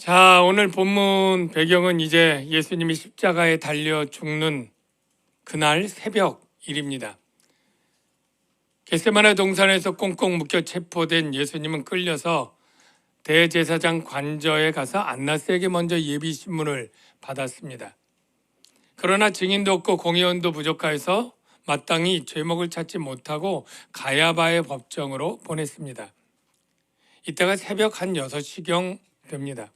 자, 오늘 본문 배경은 이제 예수님이 십자가에 달려 죽는 그날 새벽 일입니다. 겟세마네 동산에서 꽁꽁 묶여 체포된 예수님은 끌려서 대제사장 관저에 가서 안나스에게 먼저 예비 신문을 받았습니다. 그러나 증인도 없고 공의원도 부족하여서 마땅히 죄목을 찾지 못하고 가야바의 법정으로 보냈습니다. 이때가 새벽 한 6시경 됩니다.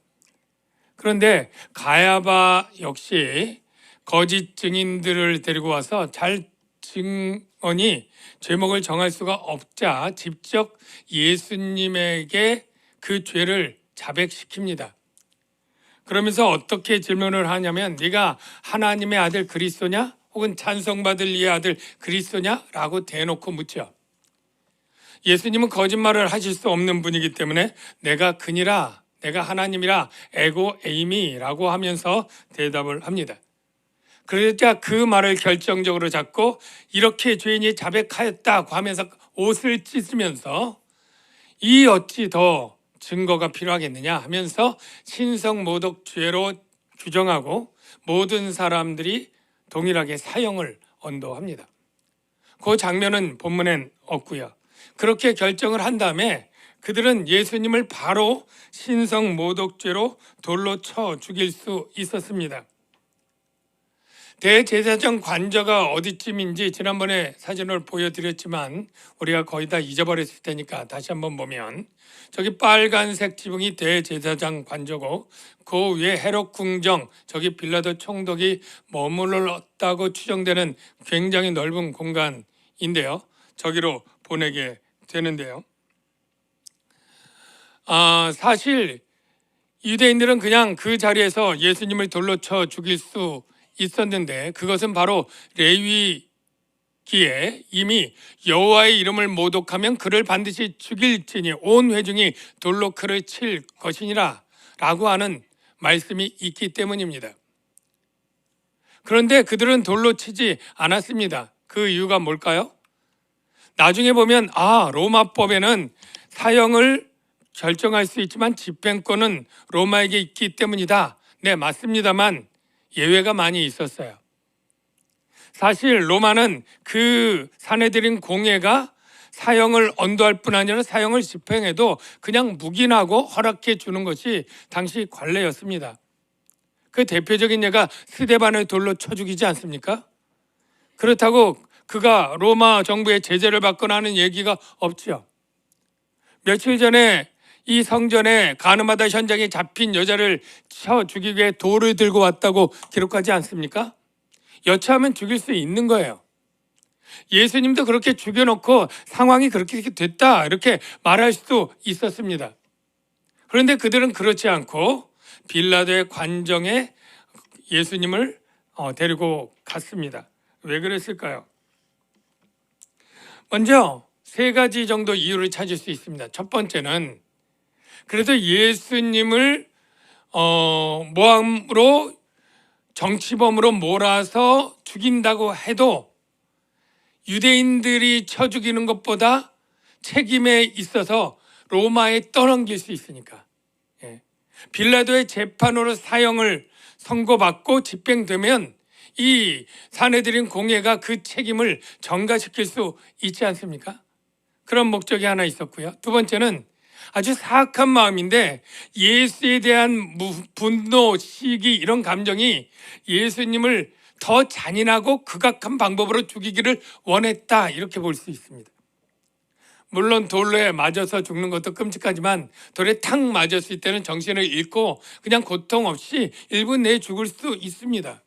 그런데 가야바 역시 거짓 증인들을 데리고 와서 잘 증언이 죄목을 정할 수가 없자 직접 예수님에게 그 죄를 자백시킵니다. 그러면서 어떻게 질문을 하냐면 네가 하나님의 아들 그리스도냐? 혹은 찬송받을 이의 아들 그리스도냐? 라고 대놓고 묻죠. 예수님은 거짓말을 하실 수 없는 분이기 때문에 내가 그니라, 내가 하나님이라 에고 에이미라고 하면서 대답을 합니다. 그러자 그 말을 결정적으로 잡고 이렇게 죄인이 자백하였다고 하면서 옷을 찢으면서 이 어찌 더 증거가 필요하겠느냐 하면서 신성모독죄로 규정하고 모든 사람들이 동일하게 사형을 언도합니다. 그 장면은 본문엔 없고요. 그렇게 결정을 한 다음에 그들은 예수님을 바로 신성모독죄로 돌로 쳐 죽일 수 있었습니다. 대제사장 관저가 어디쯤인지 지난번에 사진을 보여드렸지만 우리가 거의 다 잊어버렸을 테니까 다시 한번 보면 저기 빨간색 지붕이 대제사장 관저고 그 위에 헤롯 궁정, 저기 빌라도 총독이 머물렀다고 추정되는 굉장히 넓은 공간인데요. 저기로 보내게 되는데요. 사실 유대인들은 그냥 그 자리에서 예수님을 돌로 쳐 죽일 수 있었는데 그것은 바로 레위기에 이미 여호와의 이름을 모독하면 그를 반드시 죽일지니 온 회중이 돌로 그를 칠 것이니라 라고 하는 말씀이 있기 때문입니다. 그런데 그들은 돌로 치지 않았습니다. 그 이유가 뭘까요? 나중에 보면 로마법에는 사형을 결정할 수 있지만 집행권은 로마에게 있기 때문이다. 네, 맞습니다만 예외가 많이 있었어요. 사실 로마는 그 사내들인 공회가 사형을 언도할 뿐 아니라 사형을 집행해도 그냥 묵인하고 허락해 주는 것이 당시 관례였습니다. 그 대표적인 예가 스데반을 돌로 쳐 죽이지 않습니까? 그렇다고 그가 로마 정부의 제재를 받거나 하는 얘기가 없죠. 며칠 전에 이 성전에 가늠하다 현장에 잡힌 여자를 쳐 죽이기 위해 돌을 들고 왔다고 기록하지 않습니까? 여차하면 죽일 수 있는 거예요. 예수님도 그렇게 죽여놓고 상황이 그렇게 됐다 이렇게 말할 수도 있었습니다. 그런데 그들은 그렇지 않고 빌라도의 관정에 예수님을 데리고 갔습니다. 왜 그랬을까요? 먼저 3가지 정도 이유를 찾을 수 있습니다. 첫 번째는 그래서 예수님을 모함으로 정치범으로 몰아서 죽인다고 해도 유대인들이 쳐 죽이는 것보다 책임에 있어서 로마에 떠넘길 수 있으니까. 빌라도의 재판으로 사형을 선고받고 집행되면 이 사내들인 공회가 그 책임을 전가시킬 수 있지 않습니까? 그런 목적이 하나 있었고요. 두 번째는 아주 사악한 마음인데 예수에 대한 분노, 시기 이런 감정이 예수님을 더 잔인하고 극악한 방법으로 죽이기를 원했다 이렇게 볼 수 있습니다. 물론 돌에 맞아서 죽는 것도 끔찍하지만 돌에 탁 맞았을 때는 정신을 잃고 그냥 고통 없이 1분 내에 죽을 수 있습니다.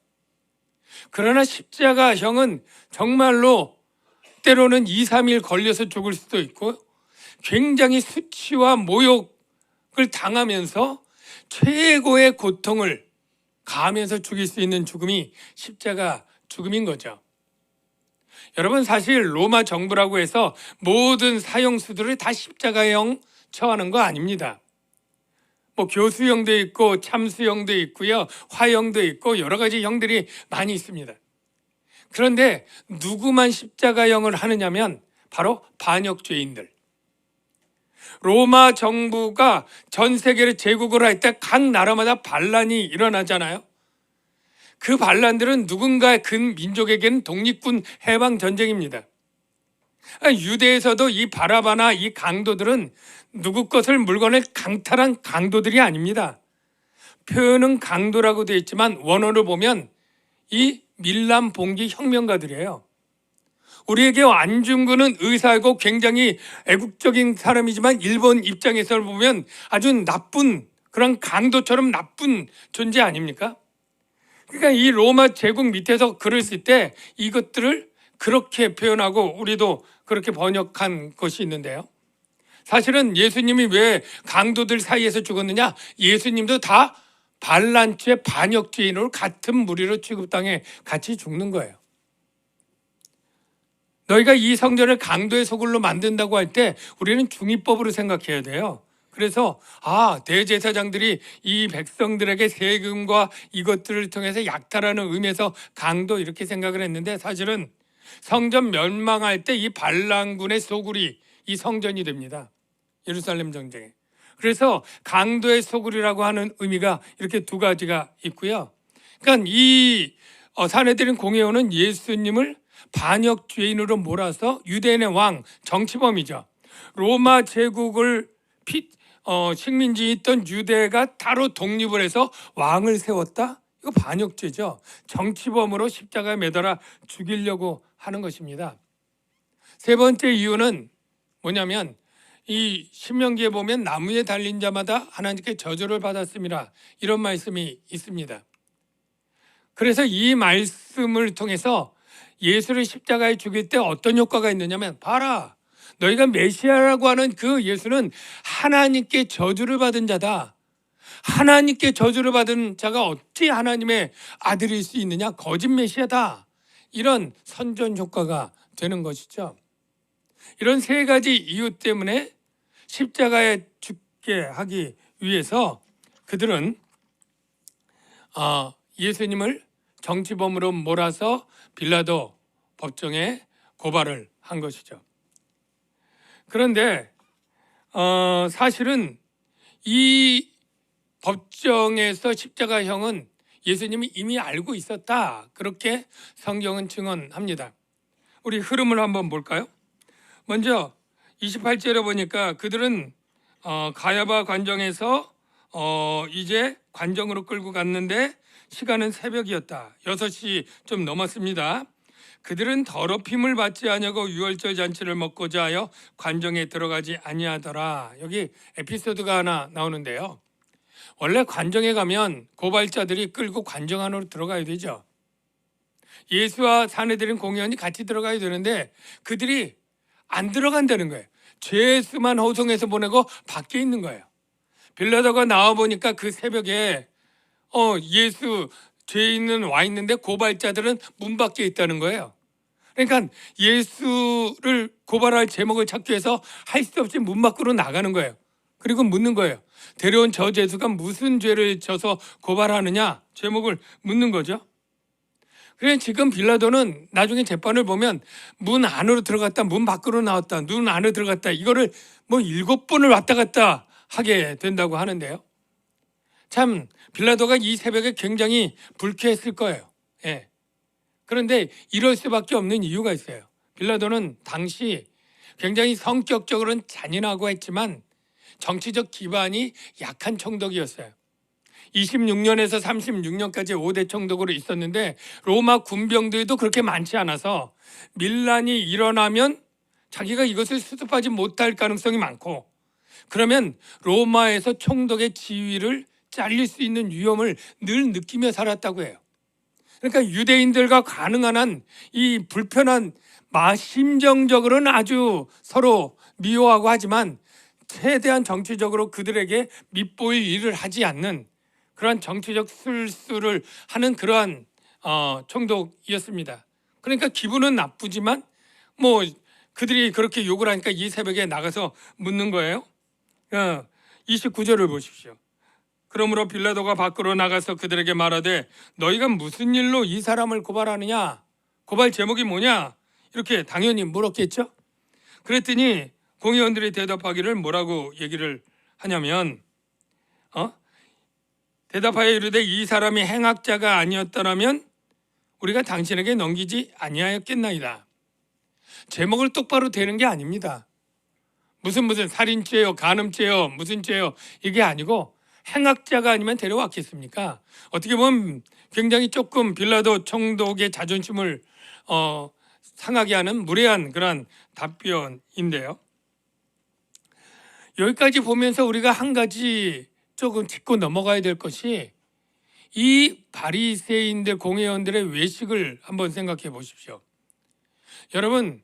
그러나 십자가형은 정말로 때로는 2, 3일 걸려서 죽을 수도 있고 굉장히 수치와 모욕을 당하면서 최고의 고통을 가하면서 죽일 수 있는 죽음이 십자가 죽음인 거죠. 여러분 사실 로마 정부라고 해서 모든 사형수들을 다 십자가형 처하는 거 아닙니다. 교수형도 있고 참수형도 있고요, 화형도 있고 여러 가지 형들이 많이 있습니다. 그런데 누구만 십자가형을 하느냐면 바로 반역죄인들. 로마 정부가 전 세계를 제국을 할 때 각 나라마다 반란이 일어나잖아요. 그 반란들은 누군가의 근 민족에게는 독립군 해방 전쟁입니다. 유대에서도 이 바라바나 이 강도들은 누구 것을 물건을 강탈한 강도들이 아닙니다. 표현은 강도라고 되어 있지만 원어를 보면 이 밀람 봉기 혁명가들이에요. 우리에게 안중근은 의사이고 굉장히 애국적인 사람이지만 일본 입장에서 보면 아주 나쁜 그런 강도처럼 나쁜 존재 아닙니까? 그러니까 이 로마 제국 밑에서 글을 쓸 때 이것들을 그렇게 표현하고 우리도 그렇게 번역한 것이 있는데요. 사실은 예수님이 왜 강도들 사이에서 죽었느냐? 예수님도 다 반란죄 반역죄인으로 같은 무리로 취급당해 같이 죽는 거예요. 너희가 이 성전을 강도의 소굴로 만든다고 할 때 우리는 중의법으로 생각해야 돼요. 그래서 대제사장들이 이 백성들에게 세금과 이것들을 통해서 약탈하는 의미에서 강도 이렇게 생각을 했는데 사실은 성전 멸망할 때 이 반란군의 소굴이 이 성전이 됩니다. 예루살렘 전쟁에. 그래서 강도의 소굴이라고 하는 의미가 이렇게 두 가지가 있고요. 그러니까 이 산헤드린 공회원은 예수님을 반역죄인으로 몰아서 유대인의 왕, 정치범이죠. 로마 제국을 식민지였던 유대가 따로 독립을 해서 왕을 세웠다? 이거 반역죄죠. 정치범으로 십자가에 매달아 죽이려고 하는 것입니다. 세 번째 이유는 뭐냐면 이 신명기에 보면 나무에 달린 자마다 하나님께 저주를 받았습니다. 이런 말씀이 있습니다. 그래서 이 말씀을 통해서 예수를 십자가에 죽일 때 어떤 효과가 있느냐면 봐라, 너희가 메시아라고 하는 그 예수는 하나님께 저주를 받은 자다. 하나님께 저주를 받은 자가 어찌 하나님의 아들일 수 있느냐? 거짓 메시아다. 이런 선전 효과가 되는 것이죠. 이런 세 가지 이유 때문에 십자가에 죽게 하기 위해서 그들은 예수님을 정치범으로 몰아서 빌라도 법정에 고발을 한 것이죠. 그런데 사실은 이 법정에서 십자가형은 예수님이 이미 알고 있었다. 그렇게 성경은 증언합니다. 우리 흐름을 한번 볼까요? 먼저 28절에 보니까 그들은 가야바 관정에서 이제 관정으로 끌고 갔는데 시간은 새벽이었다. 6시 좀 넘었습니다. 그들은 더럽힘을 받지 아니하고 유월절 잔치를 먹고자 하여 관정에 들어가지 아니하더라. 여기 에피소드가 하나 나오는데요. 원래 관정에 가면 고발자들이 끌고 관정 안으로 들어가야 되죠. 예수와 산헤드린 공회원이 같이 들어가야 되는데 그들이 안 들어간다는 거예요. 죄수만 호송해서 보내고 밖에 있는 거예요. 빌라도가 나와 보니까 그 새벽에 예수 죄인은 와 있는데 고발자들은 문 밖에 있다는 거예요. 그러니까 예수를 고발할 제목을 찾기 위해서 할 수 없이 문 밖으로 나가는 거예요. 그리고 묻는 거예요. 데려온 저 죄수가 무슨 죄를 져서 고발하느냐? 제목을 묻는 거죠. 그래 지금 빌라도는 나중에 재판을 보면 문 안으로 들어갔다, 문 밖으로 나왔다, 문 안으로 들어갔다 이거를 7번을 왔다 갔다 하게 된다고 하는데요. 참 빌라도가 이 새벽에 굉장히 불쾌했을 거예요. 예. 그런데 이럴 수밖에 없는 이유가 있어요. 빌라도는 당시 굉장히 성격적으로는 잔인하고 했지만 정치적 기반이 약한 총독이었어요. 26년에서 36년까지 5대 총독으로 있었는데 로마 군병들도 그렇게 많지 않아서 밀란이 일어나면 자기가 이것을 수습하지 못할 가능성이 많고 그러면 로마에서 총독의 지위를 잘릴 수 있는 위험을 늘 느끼며 살았다고 해요. 그러니까 유대인들과 가능한 한 이 불편한 심정적으로는 아주 서로 미워하고 하지만 최대한 정치적으로 그들에게 밉보일 일을 하지 않는 그러한 정치적 술수를 하는 그러한 총독이었습니다. 그러니까 기분은 나쁘지만 그들이 그렇게 욕을 하니까 이 새벽에 나가서 묻는 거예요. 29절을 보십시오. 그러므로 빌라도가 밖으로 나가서 그들에게 말하되 너희가 무슨 일로 이 사람을 고발하느냐? 고발 제목이 뭐냐? 이렇게 당연히 물었겠죠. 그랬더니 공의원들이 대답하기를 뭐라고 얘기를 하냐면 대답하여 이르되 이 사람이 행악자가 아니었더라면 우리가 당신에게 넘기지 아니하였겠나이다. 제목을 똑바로 대는 게 아닙니다. 무슨 살인죄요, 간음죄요, 무슨 죄요, 이게 아니고 행악자가 아니면 데려왔겠습니까? 어떻게 보면 굉장히 조금 빌라도 총독의 자존심을 상하게 하는 무례한 그런 답변인데요. 여기까지 보면서 우리가 한 가지 조금 짚고 넘어가야 될 것이 이 바리새인들, 공회원들의 외식을 한번 생각해 보십시오. 여러분,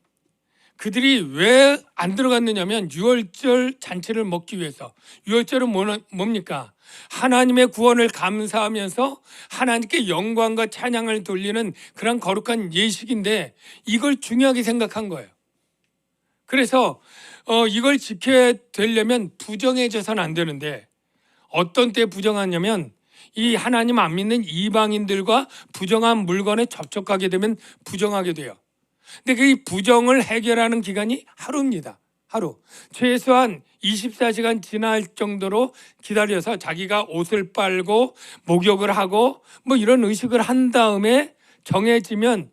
그들이 왜 안 들어갔느냐면 유월절 잔치를 먹기 위해서. 유월절은 뭡니까? 하나님의 구원을 감사하면서 하나님께 영광과 찬양을 돌리는 그런 거룩한 예식인데 이걸 중요하게 생각한 거예요. 그래서 이걸 지켜야 되려면 부정해져서는 안 되는데 어떤 때 부정하냐면 이 하나님 안 믿는 이방인들과 부정한 물건에 접촉하게 되면 부정하게 돼요. 근데 그 부정을 해결하는 기간이 하루입니다. 하루. 최소한 24시간 지날 정도로 기다려서 자기가 옷을 빨고 목욕을 하고 뭐 이런 의식을 한 다음에 정해지면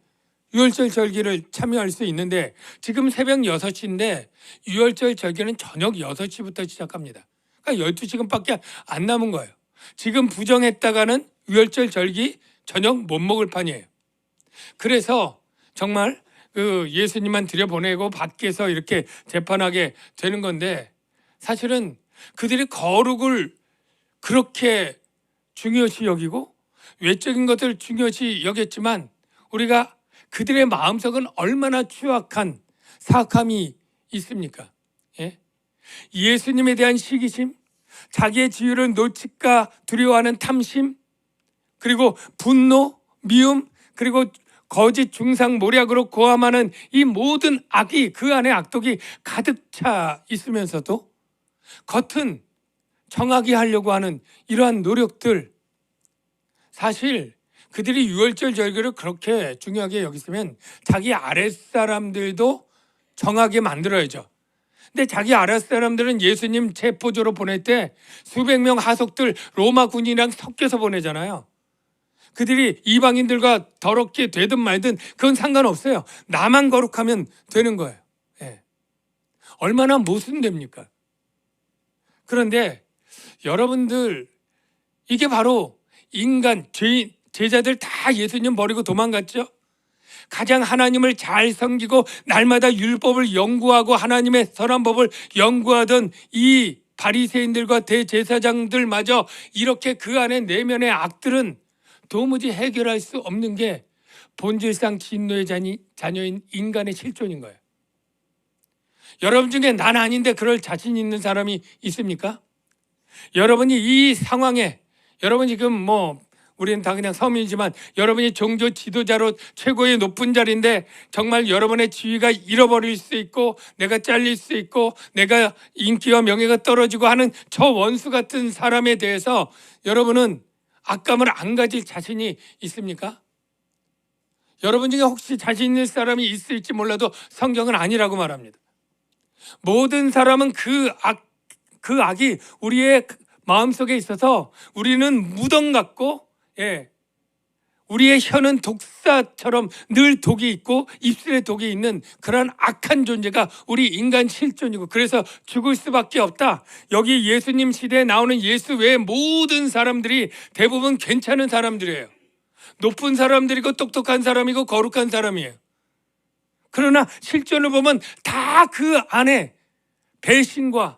유월절 절기를 참여할 수 있는데 지금 새벽 6시인데 유월절 절기는 저녁 6시부터 시작합니다. 그러니까 12시간밖에 안 남은 거예요. 지금 부정했다가는 유월절 절기 저녁 못 먹을 판이에요. 그래서 정말 그 예수님만 들여보내고 밖에서 이렇게 재판하게 되는 건데 사실은 그들이 거룩을 그렇게 중요시 여기고 외적인 것을 중요시 여겼지만 우리가 그들의 마음속은 얼마나 추악한 사악함이 있습니까? 예? 예수님에 대한 시기심, 자기의 지위를 놓칠까 두려워하는 탐심, 그리고 분노, 미움, 그리고 거짓 중상 모략으로 고함하는 이 모든 악이 그 안에 악독이 가득 차 있으면서도 겉은 정하게 하려고 하는 이러한 노력들, 사실 그들이 유월절 절기를 그렇게 중요하게 여겼으면 자기 아랫사람들도 정하게 만들어야죠. 근데 자기 아랫사람들은 예수님 체포조로 보낼 때 수백 명 하속들 로마 군인이랑 섞여서 보내잖아요. 그들이 이방인들과 더럽게 되든 말든 그건 상관없어요. 나만 거룩하면 되는 거예요. 예. 얼마나 모순됩니까? 그런데 여러분들 이게 바로 인간, 제자들 다 예수님 버리고 도망갔죠? 가장 하나님을 잘 섬기고 날마다 율법을 연구하고 하나님의 선한 법을 연구하던 이 바리새인들과 대제사장들마저 이렇게 그 안에 내면의 악들은 도무지 해결할 수 없는 게 본질상 진노의 자녀인 인간의 실존인 거예요. 여러분 중에 난 아닌데 그럴 자신 있는 사람이 있습니까? 여러분이 이 상황에 여러분 지금 우리는 다 그냥 서민이지만 여러분이 종교 지도자로 최고의 높은 자리인데 정말 여러분의 지위가 잃어버릴 수 있고 내가 잘릴 수 있고 내가 인기와 명예가 떨어지고 하는 저 원수 같은 사람에 대해서 여러분은 악감을 안 가질 자신이 있습니까? 여러분 중에 혹시 자신 있는 사람이 있을지 몰라도 성경은 아니라고 말합니다. 모든 사람은 그 악이 우리의 마음속에 있어서 우리는 무덤 같고 우리의 혀는 독사처럼 늘 독이 있고 입술에 독이 있는 그런 악한 존재가 우리 인간 실존이고 그래서 죽을 수밖에 없다. 여기 예수님 시대에 나오는 예수 외의 모든 사람들이 대부분 괜찮은 사람들이에요. 높은 사람들이고 똑똑한 사람이고 거룩한 사람이에요. 그러나 실존을 보면 다 그 안에 배신과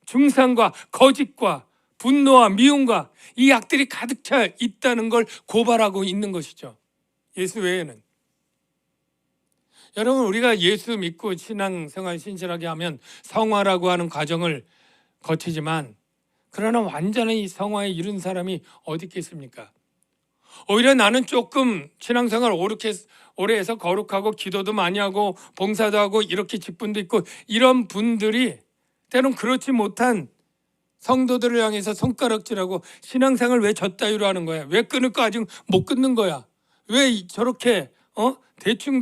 중상과 거짓과 분노와 미움과 이 악들이 가득 차 있다는 걸 고발하고 있는 것이죠. 예수 외에는. 여러분 우리가 예수 믿고 신앙생활 신실하게 하면 성화라고 하는 과정을 거치지만 그러나 완전히 성화에 이른 사람이 어디 있겠습니까? 오히려 나는 조금 신앙생활 오래 해서 거룩하고 기도도 많이 하고 봉사도 하고 이렇게 직분도 있고 이런 분들이 때론 그렇지 못한 성도들을 향해서 손가락질하고 신앙생활 왜 저 따위로 하는 거야? 왜 끊을 거 아직 못 끊는 거야? 왜 저렇게 대충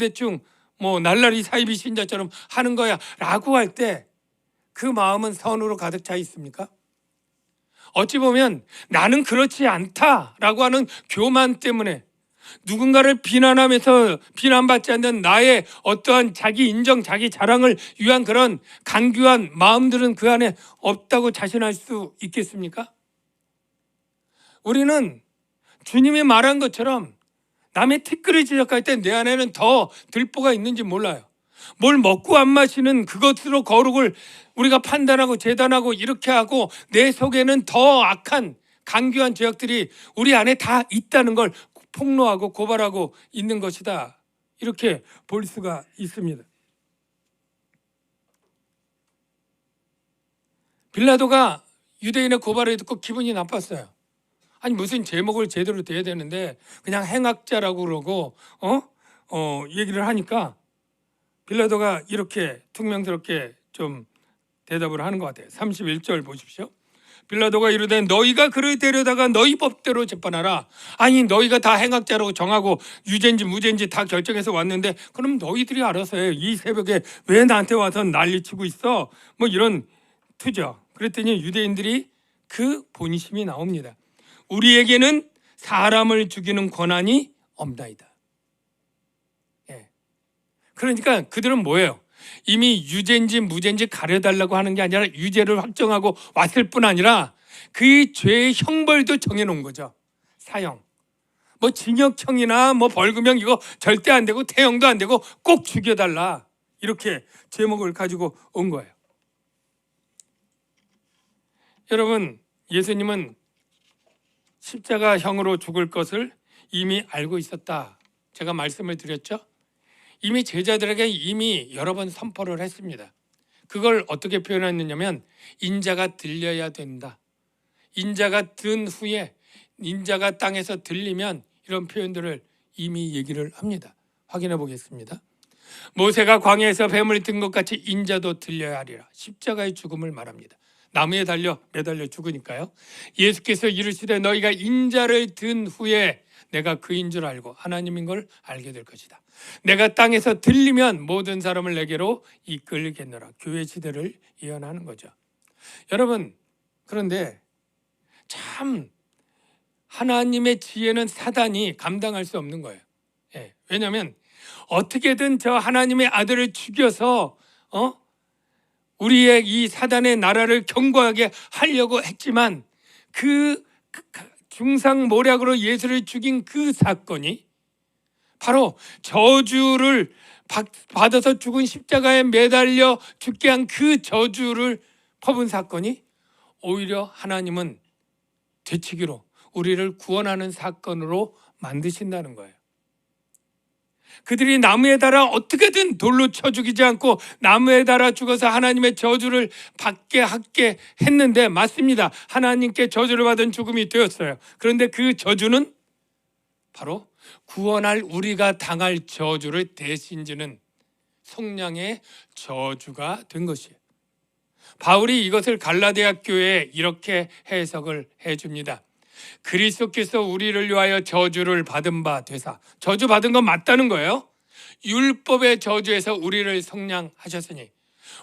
날라리 사이비 신자처럼 하는 거야? 라고 할 때 그 마음은 선으로 가득 차 있습니까? 어찌 보면 나는 그렇지 않다라고 하는 교만 때문에 누군가를 비난하면서 비난받지 않는 나의 어떠한 자기 인정, 자기 자랑을 위한 그런 강규한 마음들은 그 안에 없다고 자신할 수 있겠습니까? 우리는 주님이 말한 것처럼 남의 티끌을 지적할 때 내 안에는 더 들보가 있는지 몰라요. 뭘 먹고 안 마시는 그것으로 거룩을 우리가 판단하고 재단하고 이렇게 하고 내 속에는 더 악한 강교한 죄악들이 우리 안에 다 있다는 걸 폭로하고 고발하고 있는 것이다. 이렇게 볼 수가 있습니다. 빌라도가 유대인의 고발을 듣고 기분이 나빴어요. 아니 무슨 제목을 제대로 대야 되는데 그냥 행악자라고 그러고 얘기를 하니까 빌라도가 이렇게 퉁명스럽게 좀 대답을 하는 것 같아요. 31절 보십시오. 빌라도가 이르되 너희가 그를 데려다가 너희 법대로 재판하라. 아니 너희가 다 행악자라고 정하고 유죄인지 무죄인지 다 결정해서 왔는데 그럼 너희들이 알아서 해. 이 새벽에 왜 나한테 와서 난리치고 있어? 뭐 이런 투죠. 그랬더니 유대인들이 그 본심이 나옵니다. 우리에게는 사람을 죽이는 권한이 없나이다. 예. 그러니까 그들은 뭐예요? 이미 유죄인지 무죄인지 가려달라고 하는 게 아니라 유죄를 확정하고 왔을 뿐 아니라 그 죄의 형벌도 정해놓은 거죠. 사형. 뭐 징역형이나 뭐 벌금형 이거 절대 안 되고 태형도 안 되고 꼭 죽여달라. 이렇게 제목을 가지고 온 거예요. 여러분, 예수님은 십자가형으로 죽을 것을 이미 알고 있었다. 제가 말씀을 드렸죠. 이미 제자들에게 이미 여러 번 선포를 했습니다. 그걸 어떻게 표현했느냐면 인자가 들려야 된다. 인자가 든 후에 인자가 땅에서 들리면 이런 표현들을 이미 얘기를 합니다. 확인해 보겠습니다. 모세가 광야에서 뱀을 든 것 같이 인자도 들려야 하리라. 십자가의 죽음을 말합니다. 나무에 매달려 죽으니까요. 예수께서 이르시되 너희가 인자를 든 후에 내가 그인 줄 알고 하나님인 걸 알게 될 것이다. 내가 땅에서 들리면 모든 사람을 내게로 이끌겠노라. 교회 시대를 예언하는 거죠. 여러분, 그런데 참 하나님의 지혜는 사단이 감당할 수 없는 거예요. 예, 왜냐하면 어떻게든 저 하나님의 아들을 죽여서 우리의 이 사단의 나라를 견고하게 하려고 했지만 그 중상모략으로 예수를 죽인 그 사건이 바로 저주를 받아서 죽은 십자가에 매달려 죽게 한 그 저주를 퍼본 사건이 오히려 하나님은 되치기로 우리를 구원하는 사건으로 만드신다는 거예요. 그들이 나무에 달아 어떻게든 돌로 쳐 죽이지 않고 나무에 달아 죽어서 하나님의 저주를 받게 하게 했는데 맞습니다. 하나님께 저주를 받은 죽음이 되었어요. 그런데 그 저주는 바로 구원할 우리가 당할 저주를 대신 지는 속량의 저주가 된 것이에요. 바울이 이것을 갈라디아 교회에 이렇게 해석을 해줍니다. 그리스도께서 우리를 위하여 저주를 받은 바 되사, 저주 받은 건 맞다는 거예요. 율법의 저주에서 우리를 속량하셨으니,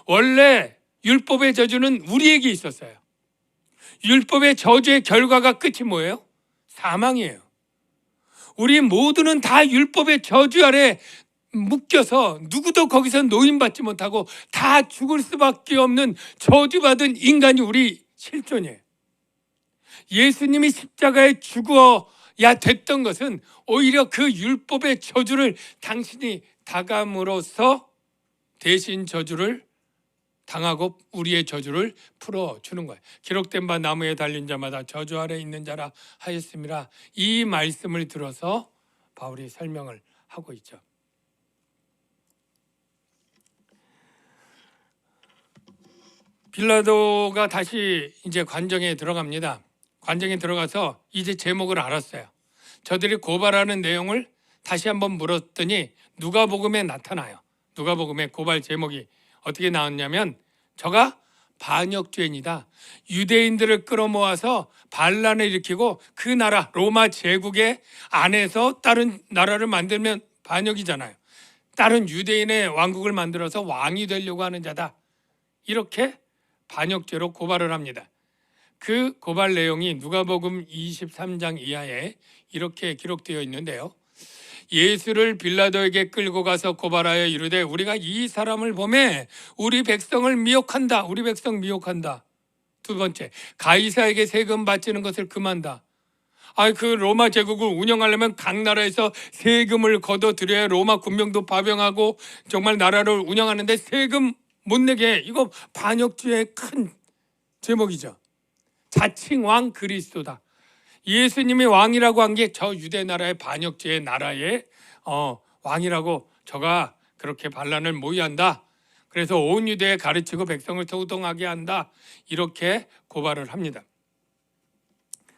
원래 율법의 저주는 우리에게 있었어요. 율법의 저주의 결과가 끝이 뭐예요? 사망이에요. 우리 모두는 다 율법의 저주 아래 묶여서 누구도 거기서 노임받지 못하고 다 죽을 수밖에 없는 저주받은 인간이 우리 실존이에요. 예수님이 십자가에 죽어야 됐던 것은 오히려 그 율법의 저주를 당신이 당함으로써 대신 저주를 당하고 우리의 저주를 풀어주는 거예요. 기록된 바 나무에 달린 자마다 저주 아래 있는 자라 하였음이라. 이 말씀을 들어서 바울이 설명을 하고 있죠. 빌라도가 다시 이제 관정에 들어갑니다. 관정에 들어가서 이제 제목을 알았어요. 저들이 고발하는 내용을 다시 한번 물었더니 누가복음에 나타나요. 누가복음의 고발 제목이 어떻게 나왔냐면 저가 반역죄인이다. 유대인들을 끌어모아서 반란을 일으키고 그 나라 로마 제국의 안에서 다른 나라를 만들면 반역이잖아요. 다른 유대인의 왕국을 만들어서 왕이 되려고 하는 자다. 이렇게 반역죄로 고발을 합니다. 그 고발 내용이 누가복음 23장 이하에 이렇게 기록되어 있는데요. 예수를 빌라도에게 끌고 가서 고발하여 이르되 우리가 이 사람을 보매 우리 백성을 미혹한다. 우리 백성 미혹한다. 두 번째, 가이사에게 세금 바치는 것을 금한다. 그 로마 제국을 운영하려면 각 나라에서 세금을 걷어들여야 로마 군병도 파병하고 정말 나라를 운영하는데 세금 못 내게 해. 이거 반역죄의 큰 제목이죠. 자칭 왕 그리스도다. 예수님이 왕이라고 한 게 저 유대 나라의 반역죄의 나라의 왕이라고 저가 그렇게 반란을 모의한다. 그래서 온 유대에 가르치고 백성을 소동하게 한다. 이렇게 고발을 합니다.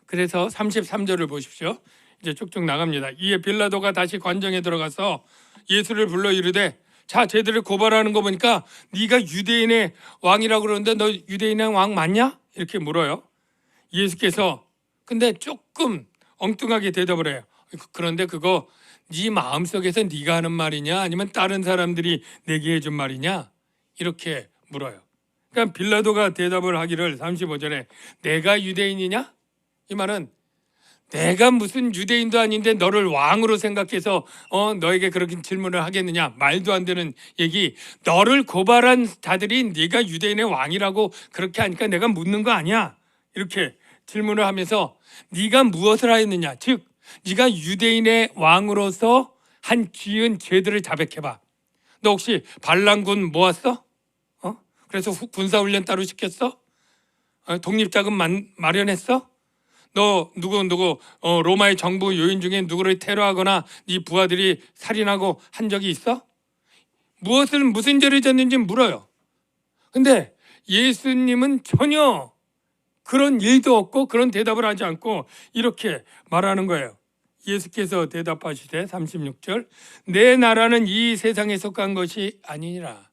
그래서 33절을 보십시오. 이제 쭉쭉 나갑니다. 이에 빌라도가 다시 관정에 들어가서 예수를 불러 이르되 자, 쟤들을 고발하는 거 보니까 네가 유대인의 왕이라고 그러는데 너 유대인의 왕 맞냐? 이렇게 물어요. 예수께서 근데 조금 엉뚱하게 대답을 해요. 그런데 그거 네 마음속에서 네가 하는 말이냐 아니면 다른 사람들이 내게 해준 말이냐? 이렇게 물어요. 그러니까 빌라도가 대답을 하기를 35절에 내가 유대인이냐? 이 말은 내가 무슨 유대인도 아닌데 너를 왕으로 생각해서 너에게 그렇게 질문을 하겠느냐? 말도 안 되는 얘기. 너를 고발한 자들이 네가 유대인의 왕이라고 그렇게 하니까 내가 묻는 거 아니야? 이렇게 질문을 하면서 네가 무엇을 하였느냐? 즉 네가 유대인의 왕으로서 한 지은 죄들을 자백해봐. 너 혹시 반란군 모았어? 그래서 군사훈련 따로 시켰어? 독립자금 마련했어? 너 누구 로마의 정부 요인 중에 누구를 테러하거나 네 부하들이 살인하고 한 적이 있어? 무슨 죄를 졌는지 물어요. 근데 예수님은 전혀 그런 일도 없고 그런 대답을 하지 않고 이렇게 말하는 거예요. 예수께서 대답하시되 36절 내 나라는 이 세상에 속한 것이 아니니라.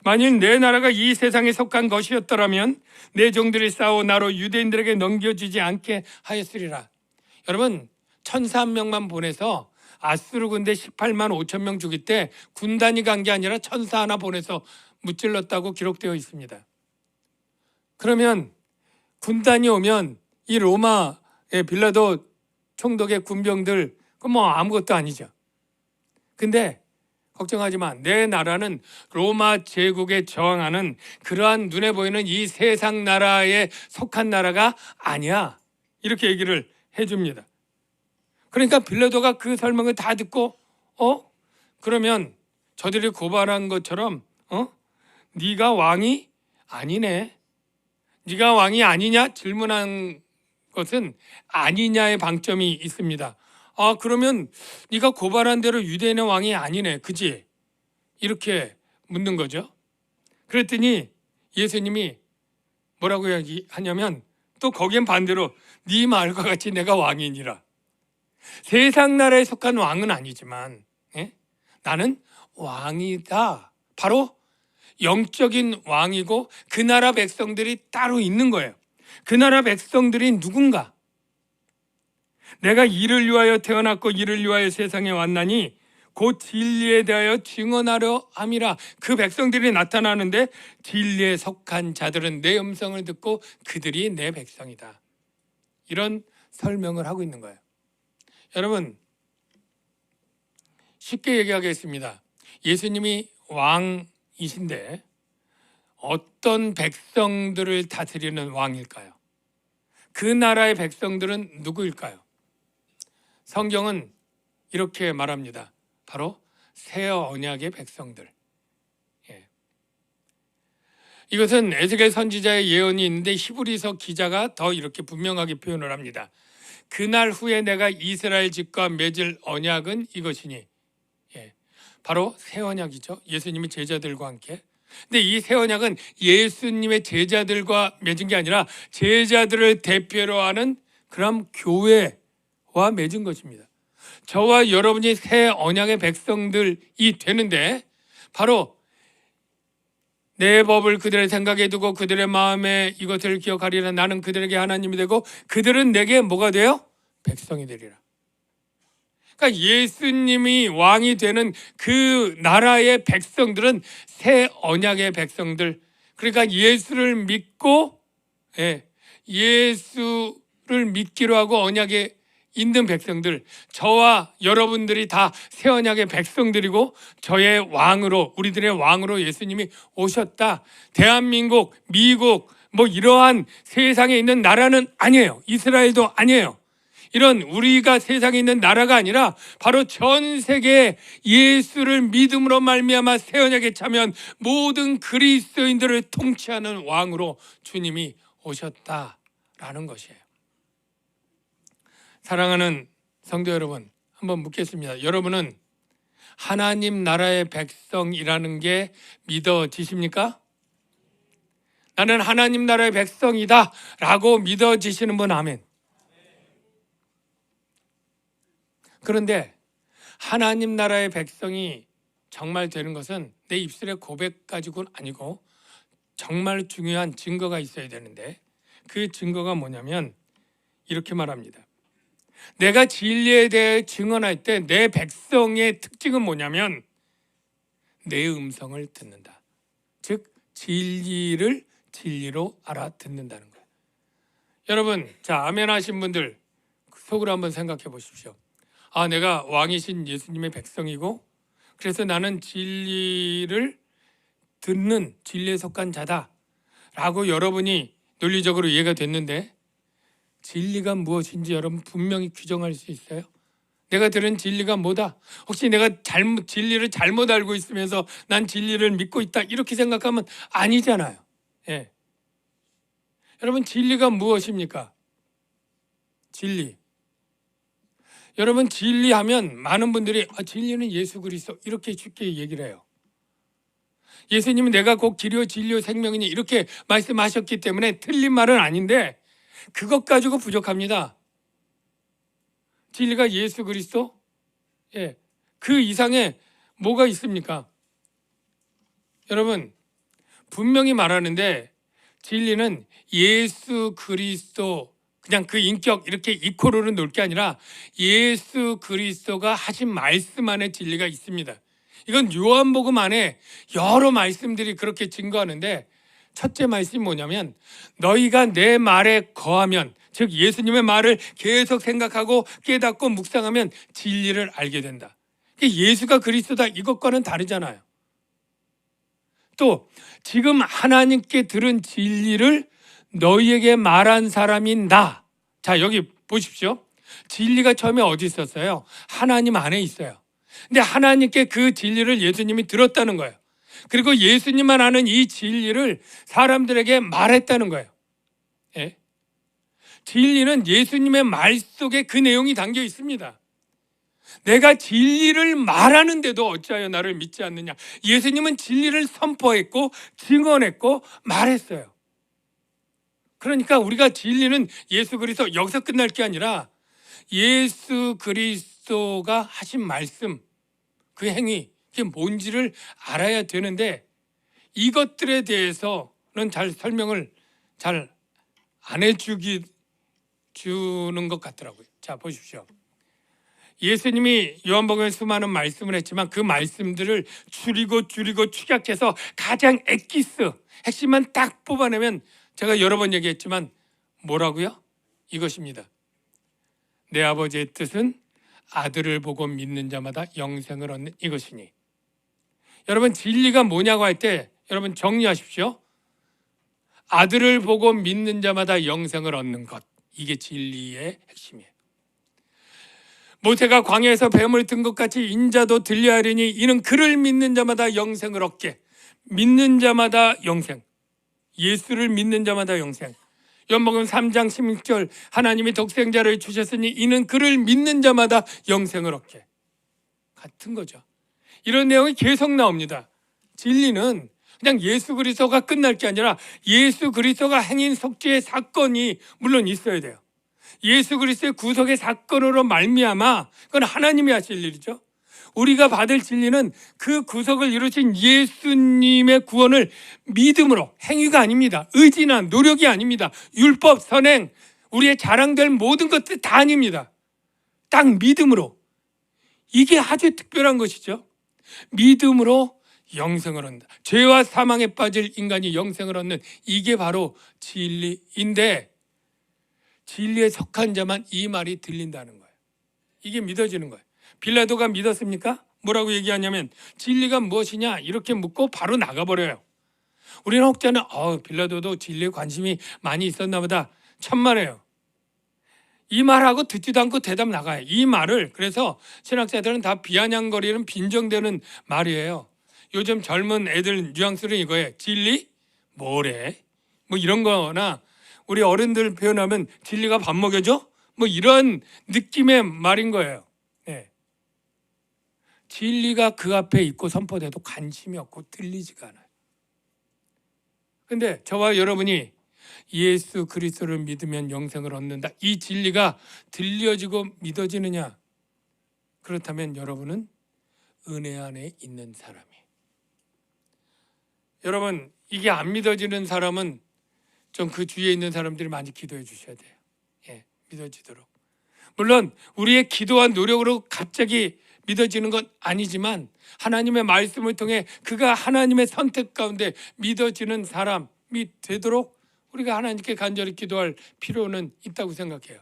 만일 내 나라가 이 세상에 속한 것이었더라면 내 종들이 싸워 나로 유대인들에게 넘겨주지 않게 하였으리라. 여러분 1,400명만 보내서 아수르 군대 18만 5천 명 죽일 때 군단이 간 게 아니라 천사 하나 보내서 무찔렀다고 기록되어 있습니다. 그러면 군단이 오면 이 로마의 빌라도 총독의 군병들 그건 뭐 아무것도 아니죠. 근데 걱정하지 마. 내 나라는 로마 제국에 저항하는 그러한 눈에 보이는 이 세상 나라에 속한 나라가 아니야. 이렇게 얘기를 해줍니다. 그러니까 빌라도가 그 설명을 다 듣고 그러면 저들이 고발한 것처럼 네가 왕이 아니네. 네가 왕이 아니냐? 질문한 것은 아니냐의 방점이 있습니다. 그러면 네가 고발한 대로 유대인의 왕이 아니네. 그지? 이렇게 묻는 거죠. 그랬더니 예수님이 뭐라고 하냐면 또 거기엔 반대로 네 말과 같이 내가 왕이니라. 세상 나라에 속한 왕은 아니지만 나는 왕이다. 바로 영적인 왕이고 그 나라 백성들이 따로 있는 거예요. 그 나라 백성들이 누군가? 내가 이를 위하여 태어났고 이를 위하여 세상에 왔나니 곧 진리에 대하여 증언하려 함이라. 그 백성들이 나타나는데 진리에 속한 자들은 내 음성을 듣고 그들이 내 백성이다. 이런 설명을 하고 있는 거예요. 여러분 쉽게 얘기하겠습니다. 예수님이 왕이신데 어떤 백성들을 다스리는 왕일까요? 그 나라의 백성들은 누구일까요? 성경은 이렇게 말합니다. 바로 새 언약의 백성들. 이것은 에스겔 선지자의 예언이 있는데 히브리서 기자가 더 이렇게 분명하게 표현을 합니다. 그날 후에 내가 이스라엘 집과 맺을 언약은 이것이니, 바로 새 언약이죠. 예수님의 제자들과 함께. 근데 이 새 언약은 예수님의 제자들과 맺은 게 아니라 제자들을 대표로 하는 그런 교회와 맺은 것입니다. 저와 여러분이 새 언약의 백성들이 되는데 바로 내 법을 그들의 생각에 두고 그들의 마음에 이것을 기억하리라. 나는 그들에게 하나님이 되고 그들은 내게 뭐가 돼요? 백성이 되리라. 그러니까 예수님이 왕이 되는 그 나라의 백성들은 새 언약의 백성들, 그러니까 예수를 믿고, 예수를 믿기로 하고 언약에 있는 백성들, 저와 여러분들이 다 새 언약의 백성들이고 저의 왕으로, 우리들의 왕으로 예수님이 오셨다. 대한민국, 미국, 뭐 이러한 세상에 있는 나라는 아니에요. 이스라엘도 아니에요. 이런 우리가 세상에 있는 나라가 아니라 바로 전 세계에 예수를 믿음으로 말미암아 새 언약에 참여한 모든 그리스도인들을 통치하는 왕으로 주님이 오셨다라는 것이에요. 사랑하는 성도 여러분, 한번 묻겠습니다. 여러분은 하나님 나라의 백성이라는 게 믿어지십니까? 나는 하나님 나라의 백성이다 라고 믿어지시는 분 아멘. 그런데 하나님 나라의 백성이 정말 되는 것은 내 입술의 고백 가지고는 아니고 정말 중요한 증거가 있어야 되는데, 그 증거가 뭐냐면 이렇게 말합니다. 내가 진리에 대해 증언할 때 내 백성의 특징은 뭐냐면 내 음성을 듣는다. 즉 진리를 진리로 알아듣는다는 거예요. 여러분, 자, 아멘 하신 분들 속으로 한번 생각해 보십시오. 아, 내가 왕이신 예수님의 백성이고 그래서 나는 진리를 듣는 진리에 속한 자다 라고 여러분이 논리적으로 이해가 됐는데, 진리가 무엇인지 여러분 분명히 규정할 수 있어요? 내가 들은 진리가 뭐다? 혹시 내가 진리를 잘못 알고 있으면서 난 진리를 믿고 있다 이렇게 생각하면 아니잖아요. 여러분, 진리가 무엇입니까? 진리. 여러분, 진리하면 많은 분들이 진리는 예수 그리스도 이렇게 쉽게 얘기를 해요. 예수님은 내가 곧 길이요 진리요 생명이니 이렇게 말씀하셨기 때문에 틀린 말은 아닌데 그것 가지고 부족합니다. 진리가 예수 그리스도? 그 이상에 뭐가 있습니까? 여러분, 분명히 말하는데 진리는 예수 그리스도, 그냥 그 인격 이렇게 이코르로 놓을 게 아니라 예수 그리스도가 하신 말씀 안에 진리가 있습니다. 이건 요한복음 안에 여러 말씀들이 그렇게 증거하는데, 첫째 말씀이 뭐냐면 너희가 내 말에 거하면, 즉 예수님의 말을 계속 생각하고 깨닫고 묵상하면 진리를 알게 된다. 예수가 그리스도다 이것과는 다르잖아요. 또 지금 하나님께 들은 진리를 너희에게 말한 사람이 나. 자, 여기 보십시오. 진리가 처음에 어디 있었어요? 하나님 안에 있어요. 근데 하나님께 그 진리를 예수님이 들었다는 거예요. 그리고 예수님만 아는 이 진리를 사람들에게 말했다는 거예요. 진리는 예수님의 말 속에 그 내용이 담겨 있습니다. 내가 진리를 말하는데도 어찌하여 나를 믿지 않느냐. 예수님은 진리를 선포했고 증언했고 말했어요. 그러니까 우리가 진리는 예수 그리스도, 여기서 끝날 게 아니라 예수 그리스도가 하신 말씀, 그 행위, 그게 뭔지를 알아야 되는데 이것들에 대해서는 잘 설명을 잘 안 해주는 것 같더라고요. 자, 보십시오. 예수님이 요한복음에 수많은 말씀을 했지만 그 말씀들을 줄이고 축약해서 가장 엑기스, 핵심만 딱 뽑아내면 제가 여러 번 얘기했지만 뭐라고요? 이것입니다. 내 아버지의 뜻은 아들을 보고 믿는 자마다 영생을 얻는 이것이니. 여러분, 진리가 뭐냐고 할 때 여러분 정리하십시오. 아들을 보고 믿는 자마다 영생을 얻는 것, 이게 진리의 핵심이에요. 모세가 광야에서 뱀을 든 것 같이 인자도 들려야 하리니 이는 그를 믿는 자마다 영생을 얻게. 믿는 자마다 영생, 예수를 믿는 자마다 영생. 요한복음 3장 16절 하나님이 독생자를 주셨으니 이는 그를 믿는 자마다 영생을 얻게. 같은 거죠. 이런 내용이 계속 나옵니다. 진리는 그냥 예수 그리스도가 끝날 게 아니라 예수 그리스도가 행인 속죄의 사건이 물론 있어야 돼요. 예수 그리스도의 구속의 사건으로 말미암아 그건 하나님이 하실 일이죠. 우리가 받을 진리는 그 구속을 이루신 예수님의 구원을 믿음으로, 행위가 아닙니다. 의지나 노력이 아닙니다. 율법, 선행, 우리의 자랑될 모든 것들 다 아닙니다. 딱 믿음으로. 이게 아주 특별한 것이죠. 믿음으로 영생을 얻는다. 죄와 사망에 빠질 인간이 영생을 얻는 이게 바로 진리인데 진리에 속한 자만 이 말이 들린다는 거예요. 이게 믿어지는 거예요. 빌라도가 믿었습니까? 뭐라고 얘기하냐면 진리가 무엇이냐 이렇게 묻고 바로 나가버려요. 우리는 혹자는 빌라도도 진리에 관심이 많이 있었나 보다. 천만에요. 이 말하고 듣지도 않고 대답 나가요. 이 말을 그래서 신학자들은 다 비아냥거리는 빈정대는 말이에요. 요즘 젊은 애들 뉘앙스는 이거예요. 진리? 뭐래? 뭐 이런 거나 우리 어른들 표현하면 진리가 밥 먹여줘? 뭐 이런 느낌의 말인 거예요. 네. 진리가 그 앞에 있고 선포돼도 관심이 없고 들리지가 않아요. 근데 저와 여러분이 예수 그리스도를 믿으면 영생을 얻는다. 이 진리가 들려지고 믿어지느냐? 그렇다면 여러분은 은혜 안에 있는 사람이에요. 여러분 이게 안 믿어지는 사람은 좀 그 주위에 있는 사람들이 많이 기도해 주셔야 돼요. 예, 믿어지도록. 물론 우리의 기도와 노력으로 갑자기 믿어지는 건 아니지만 하나님의 말씀을 통해 그가 하나님의 선택 가운데 믿어지는 사람이 되도록 우리가 하나님께 간절히 기도할 필요는 있다고 생각해요.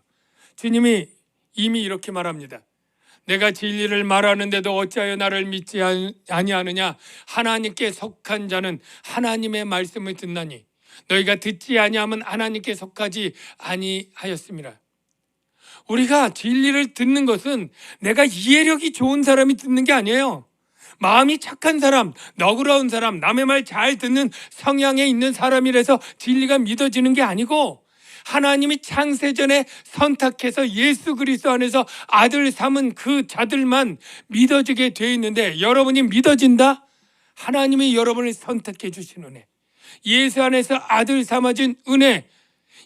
주님이 이미 이렇게 말합니다. 내가 진리를 말하는데도 어찌하여 나를 믿지 아니하느냐. 하나님께 속한 자는 하나님의 말씀을 듣나니 너희가 듣지 아니하면 하나님께 속하지 아니하였습니다. 우리가 진리를 듣는 것은 내가 이해력이 좋은 사람이 듣는 게 아니에요. 마음이 착한 사람, 너그러운 사람, 남의 말 잘 듣는 성향에 있는 사람이라서 진리가 믿어지는 게 아니고 하나님이 창세전에 선택해서 예수 그리스도 안에서 아들 삼은 그 자들만 믿어지게 되어 있는데 여러분이 믿어진다? 하나님이 여러분을 선택해 주신 은혜, 예수 안에서 아들 삼아진 은혜,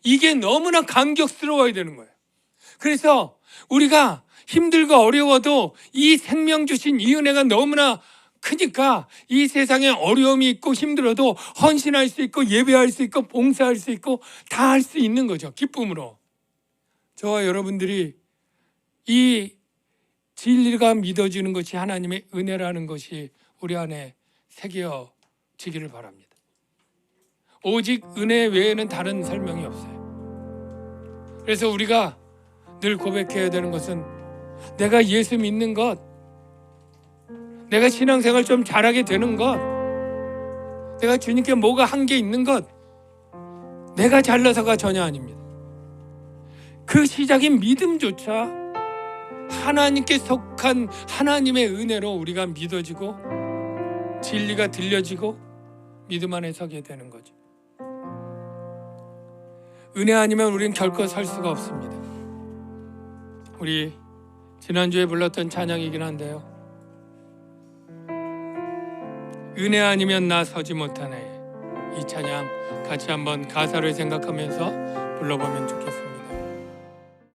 이게 너무나 감격스러워야 되는 거예요. 그래서 우리가 힘들고 어려워도 이 생명 주신 이 은혜가 너무나 크니까 이 세상에 어려움이 있고 힘들어도 헌신할 수 있고 예배할 수 있고 봉사할 수 있고 다 할 수 있는 거죠. 기쁨으로. 저와 여러분들이 이 진리가 믿어지는 것이 하나님의 은혜라는 것이 우리 안에 새겨지기를 바랍니다. 오직 은혜 외에는 다른 설명이 없어요. 그래서 우리가 늘 고백해야 되는 것은 내가 예수 믿는 것, 내가 신앙생활 좀 잘하게 되는 것, 내가 주님께 뭐가 한 게 있는 것, 내가 잘나서가 전혀 아닙니다. 그 시작인 믿음조차 하나님께 속한 하나님의 은혜로 우리가 믿어지고 진리가 들려지고 믿음 안에 서게 되는 거죠. 은혜 아니면 우리는 결코 설 수가 없습니다. 우리 지난주에 불렀던 찬양이긴 한데요. 은혜 아니면 나 서지 못하네. 이 찬양 같이 한번 가사를 생각하면서 불러보면 좋겠습니다.